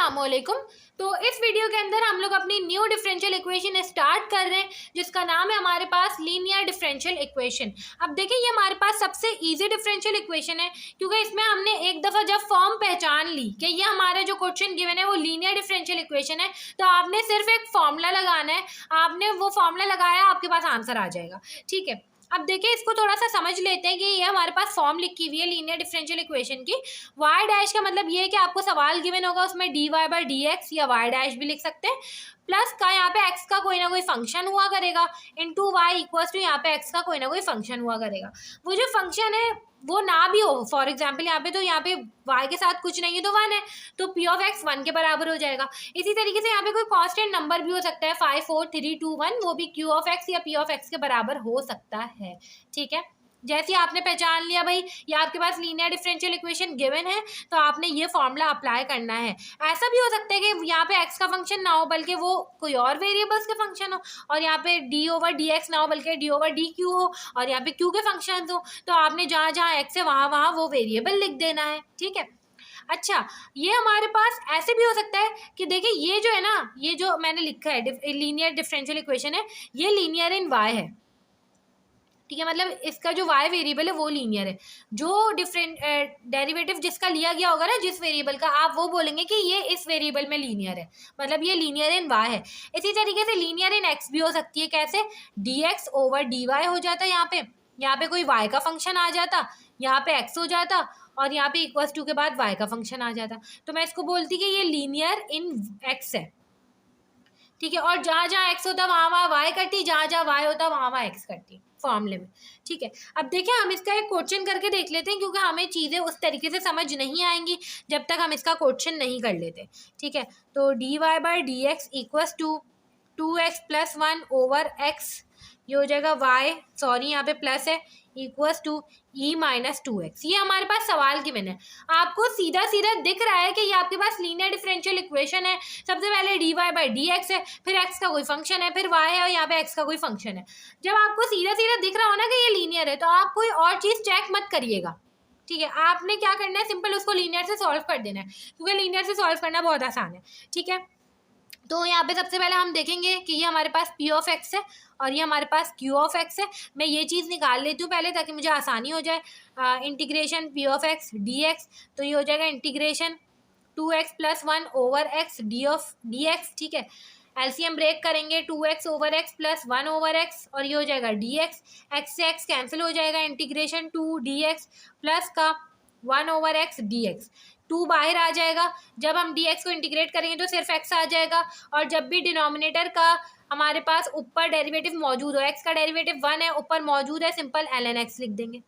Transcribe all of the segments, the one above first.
अस्सलामुअलैकुम। तो इस वीडियो के अंदर हम लोग अपनी न्यू डिफरेंशियल इक्वेशन स्टार्ट कर रहे हैं जिसका नाम है हमारे पास लीनियर डिफरेंशियल इक्वेशन। अब देखिए ये हमारे पास सबसे इजी डिफरेंशियल इक्वेशन है क्योंकि इसमें हमने एक दफ़ा जब फॉर्म पहचान ली कि ये हमारा जो क्वेश्चन गिवन है वो लीनियर डिफरेंशियल इक्वेशन है, तो आपने सिर्फ एक फॉर्मूला लगाना है। आपने वो फॉर्मूला लगाया, आपके पास आंसर आ जाएगा। ठीक है, अब देखिए इसको थोड़ा सा समझ लेते हैं कि ये हमारे पास फॉर्म लिखी हुई है लीनियर डिफरेंशियल इक्वेशन की। y डैश का मतलब ये है कि आपको सवाल गिवन होगा उसमें dy बाई डी एक्स या y डैश भी लिख सकते हैं, प्लस का यहाँ पे x का कोई ना कोई फंक्शन हुआ करेगा इनटू y इक्वल्स टू यहाँ पे x का कोई ना कोई फंक्शन हुआ करेगा। वो जो फंक्शन है वो ना भी हो, फॉर एग्जाम्पल यहाँ पे तो यहाँ पे y के साथ कुछ नहीं है तो 1 है, तो p ऑफ x 1 के बराबर हो जाएगा। इसी तरीके से यहाँ पे कोई कांस्टेंट नंबर भी हो सकता है 5 4 3 2 1, वो भी q ऑफ x या p ऑफ x के बराबर हो सकता है। ठीक है, जैसे आपने पहचान लिया भाई ये आपके पास लीनियर डिफरेंशियल इक्वेशन गिवन है तो आपने ये फॉर्मूला अप्लाई करना है। ऐसा भी हो सकता है कि यहाँ पे x का फंक्शन ना हो बल्कि वो कोई और वेरिएबल्स के फंक्शन हो, और यहाँ पे d ओवर डी एक्स ना हो बल्कि d ओवर डी क्यू हो, और यहाँ पे q के फंक्शन हो, तो आपने जहाँ जहाँ x है वहाँ वहाँ वो वेरिएबल लिख देना है। ठीक है, अच्छा ये हमारे पास ऐसे भी हो सकता है कि देखिए ये जो है ना, ये जो मैंने लिखा है लीनियर डिफरेंशियल इक्वेशन है, ये लीनियर इन y है। ठीक है, मतलब इसका जो y वेरिएबल है वो लीनियर है। जो डिफरेंट डेरिवेटिव जिसका लिया गया होगा ना जिस वेरिएबल का, आप वो बोलेंगे कि ये इस वेरिएबल में लीनियर है, मतलब ये लीनियर इन y है। इसी तरीके से लीनियर इन x भी हो सकती है। कैसे? dx ओवर dy हो जाता है, यहाँ पे कोई y का फंक्शन आ जाता, यहाँ पे x हो जाता, और यहाँ पे इक्वल्स टू के बाद y का फंक्शन आ जाता, तो मैं इसको बोलती कि ये लीनियर इन x है। ठीक है, और जहाँ जहाँ x होता वहाँ वहाँ y करती, जहाँ जहाँ y होता वहाँ वहाँ x करती फॉर्मूले में। ठीक है, अब देखिए हम इसका एक क्वेश्चन करके देख लेते हैं क्योंकि हमें चीज़ें उस तरीके से समझ नहीं आएंगी जब तक हम इसका क्वेश्चन नहीं कर लेते। ठीक है, तो dy by d x equals to 2x plus 1 over x, ये हो जाएगा y, सॉरी यहाँ पे प्लस है, equals to e minus 2x। ये हमारे पास सवाल गिवन है। आपको सीधा सीधा दिख रहा है कि ये आपके पास लीनियर डिफरेंशियल इक्वेशन है। सबसे पहले dy बाई डी एक्स है, फिर x का कोई फंक्शन है, फिर y है, और यहाँ पे x का कोई फंक्शन है। जब आपको सीधा सीधा दिख रहा हो ना कि ये लीनियर है तो आप कोई और चीज़ चेक मत करिएगा। ठीक है, आपने क्या करना है, सिंपल उसको लीनियर से सॉल्व कर देना है क्योंकि लीनियर से सॉल्व करना बहुत आसान है। ठीक है, तो यहाँ पे सबसे पहले हम देखेंगे कि ये हमारे पास p ऑफ x है और ये हमारे पास q ऑफ x है। मैं ये चीज़ निकाल लेती हूँ पहले ताकि मुझे आसानी हो जाए। Integration p of x dx, तो ये हो जाएगा integration 2x plus 1 over x D of D x. ठीक है, एलसीएम ब्रेक करेंगे 2x over x plus 1 over x, और ये हो जाएगा dx, x से x कैंसिल हो जाएगा, इंटीग्रेशन 2 dx प्लस का 1 ओवर x dx, 2 बाहर आ जाएगा। जब हम dx को इंटीग्रेट करेंगे तो सिर्फ x आ जाएगा, और जब भी डिनोमिनेटर का हमारे पास ऊपर डेरिवेटिव मौजूद हो, x का डेरिवेटिव 1 है ऊपर मौजूद है, सिंपल ln x लिख देंगे।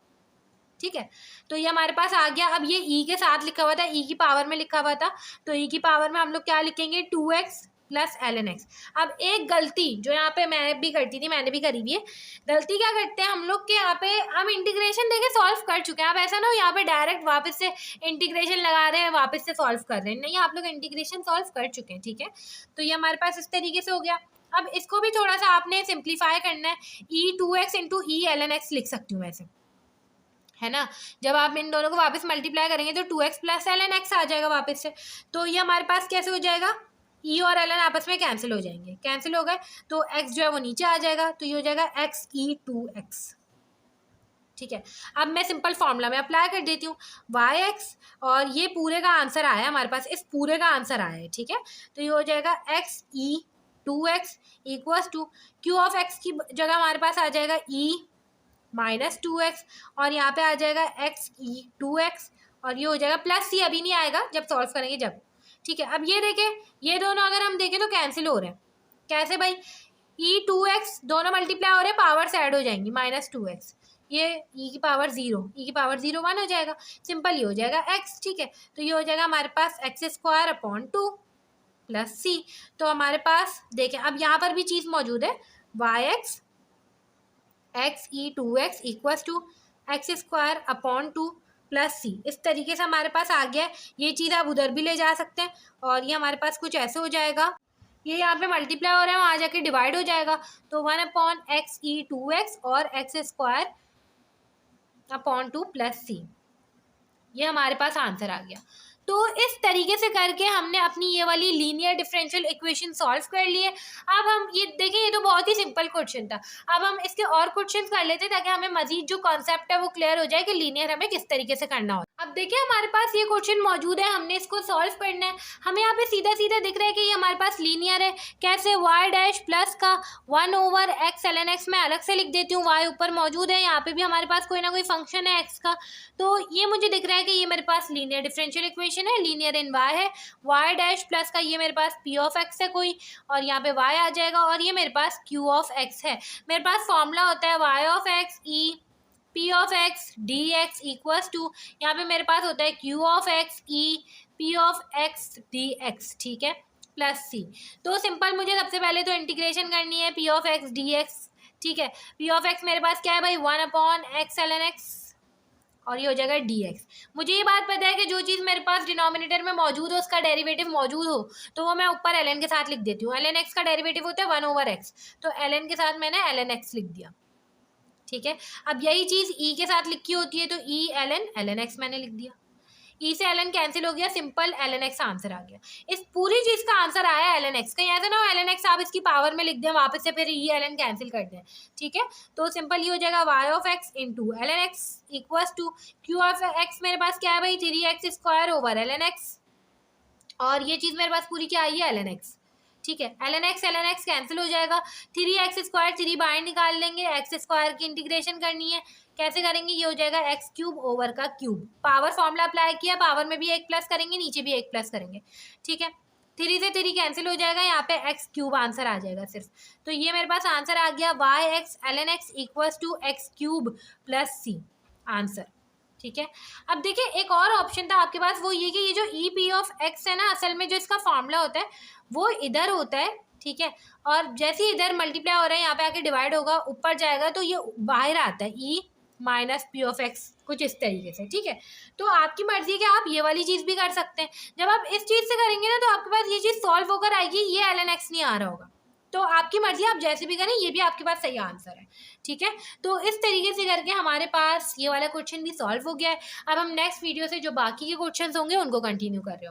ठीक है, तो ये हमारे पास आ गया। अब ये e के साथ लिखा हुआ था, e की पावर में लिखा हुआ था, तो e की पावर में हम लोग क्या लिखेंगे 2x प्लस ln x। अब एक गलती जो यहाँ पे मैं भी करती थी, मैंने भी करी हुई है गलती, क्या करते हैं हम लोग के यहाँ पे हम इंटीग्रेशन देके सॉल्व कर चुके हैं। अब ऐसा ना हो यहाँ पे डायरेक्ट वापस से इंटीग्रेशन लगा रहे हैं, वापस से सॉल्व कर रहे हैं, नहीं, आप लोग इंटीग्रेशन सॉल्व कर चुके हैं। ठीक है, तो ये हमारे पास इस तरीके से हो गया। अब इसको भी थोड़ा सा आपने सिंप्लीफाई करना है, e2x इंटू ई ln x लिख सकती हूँ वैसे, है ना। जब आप इन दोनों को वापस मल्टीप्लाई करेंगे तो 2x प्लस ln x आ जाएगा वापस से, तो ये हमारे पास कैसे हो जाएगा, e और ln आपस में कैंसिल हो जाएंगे, कैंसिल हो गए तो x जो है वो नीचे आ जाएगा, तो ये हो जाएगा x e2x। ठीक है, अब मैं सिंपल फॉर्मूला में अप्लाई कर देती हूँ yx, और ये पूरे का आंसर आया हमारे पास, इस पूरे का आंसर आया है। ठीक है, तो ये हो जाएगा x e2x equals to q of x की जगह हमारे पास आ जाएगा e माइनस 2x, और यहाँ पे आ जाएगा x e2x, और ये हो जाएगा प्लस c, अभी नहीं आएगा जब सॉल्व करेंगे जब। ठीक है, अब ये देखें, ये दोनों अगर हम देखें तो कैंसिल हो रहे हैं। कैसे भाई, e2x दोनों मल्टीप्लाई हो रहे हैं, पावर्स ऐड हो जाएंगी, माइनस 2x, ये e की पावर 0, e की पावर 0 1 हो जाएगा, सिंपल ये हो जाएगा x। ठीक है, तो ये हो जाएगा हमारे पास x square upon 2 plus c। तो हमारे पास देखें अब यहाँ पर भी चीज़ मौजूद है, yx x e2x equals to x square upon 2 plus C, इस तरीके से हमारे पास आ गया है। ये चीज़ आप उधर भी ले जा सकते हैं, और ये हमारे पास कुछ ऐसे हो जाएगा, ये यहाँ पे मल्टीप्लाई हो रहा है वहाँ जाके डिवाइड हो जाएगा, तो 1 अपॉन एक्स e2x और एक्स स्क्वायर अपॉन 2 प्लस सी, ये हमारे पास आंसर आ गया। तो इस तरीके से करके हमने अपनी ये वाली लीनियर डिफरेंशियल इक्वेशन सॉल्व कर लिए। अब हम ये देखिए, ये तो बहुत ही सिंपल क्वेश्चन था। अब हम इसके और क्वेश्चन कर लेते हैं ताकि हमें मजीद जो कॉन्सेप्ट है वो क्लियर हो जाए कि लीनियर हमें किस तरीके से करना हो। अब देखिए हमारे पास ये क्वेश्चन मौजूद है, हमने इसको सॉल्व करना है। हमें यहाँ पे सीधा सीधा दिख रहा है कि ये हमारे पास लीनियर है। कैसे? y डैश प्लस का 1/x ln x, मैं अलग से लिख देती हूँ, y ऊपर मौजूद है, यहाँ पे भी हमारे पास कोई ना कोई फंक्शन है x का, तो ये मुझे दिख रहा है कि ये मेरे पास लीनियर डिफरेंशियल इक्वेशन है, लीनियर इन y है। y डैश प्लस का ये मेरे पास p ऑफ x है कोई, और यहाँ पे y आ जाएगा, और ये मेरे पास q ऑफ x है। मेरे पास फॉर्मूला होता है y of x e p of x dx equals to, यहाँ पे मेरे पास होता है q of x e p of x dx, ठीक है, प्लस सी। तो सिंपल मुझे सबसे पहले तो इंटीग्रेशन करनी है p ऑफ x dx, ठीक है। p ऑफ x मेरे पास क्या है भाई, 1/x ln x, और ये हो जाएगा dx। मुझे ये बात पता है कि जो चीज़ मेरे पास डिनोमिनेटर में मौजूद हो उसका डेरिवेटिव मौजूद हो तो वो मैं ऊपर ln के साथ लिख देती हूँ। ln x का डेरिवेटिव होता है 1/x, तो ln के साथ मैंने ln x लिख दिया, ठीक है। अब यही चीज़ e के साथ लिखी होती है तो e ln x मैंने लिख दिया, e से ln कैंसिल हो गया, सिंपल ln x आंसर आ गया। इस पूरी चीज़ का आंसर आया ln x का, ऐसा ना हो ln x आप इसकी पावर में लिख दें वापस से, फिर e ln कैंसिल कर दें, ठीक है। तो सिंपल ये हो जाएगा y of x into ln x equals to q of x मेरे पास क्या है भाई, 3x square over ln x, और ये चीज़ मेरे पास पूरी क्या आई है ln x, ठीक है। ln x कैंसिल हो जाएगा, 3x स्क्वायर 3 बाहर निकाल लेंगे, x स्क्वायर की इंटीग्रेशन करनी है, कैसे करेंगे, ये हो जाएगा x क्यूब ओवर का क्यूब, पावर फॉर्मूला अप्लाई किया, पावर में भी एक प्लस करेंगे, नीचे भी एक प्लस करेंगे, ठीक है। 3 से 3 कैंसिल हो जाएगा, यहाँ पे x क्यूब आंसर आ जाएगा सिर्फ, तो ये मेरे पास आंसर आ गया y(x ln x equals to x cube plus c answer, ठीक है। अब देखिए एक और ऑप्शन था आपके पास, वो ये कि ये जो ई पी ऑफ एक्स है ना, असल में जो इसका फॉर्मूला होता है वो इधर होता है, ठीक है, और जैसे ही इधर मल्टीप्लाई हो रहा है यहाँ पे आके डिवाइड होगा, ऊपर जाएगा तो ये बाहर आता है E minus P of x, कुछ इस तरीके से, ठीक है। तो आपकी मर्जी है कि आप ये वाली चीज़ भी कर सकते हैं। जब आप इस चीज़ से करेंगे ना तो आपके पास ये चीज़ सॉल्व होकर आएगी, ये ln x नहीं आ रहा होगा, तो आपकी मर्जी, आप जैसे भी करें, ये भी आपके पास सही आंसर है, ठीक है। तो इस तरीके से करके हमारे पास ये वाला क्वेश्चन भी सॉल्व हो गया है। अब हम नेक्स्ट वीडियो से जो बाकी के क्वेश्चंस होंगे उनको कंटिन्यू कर रहे हो।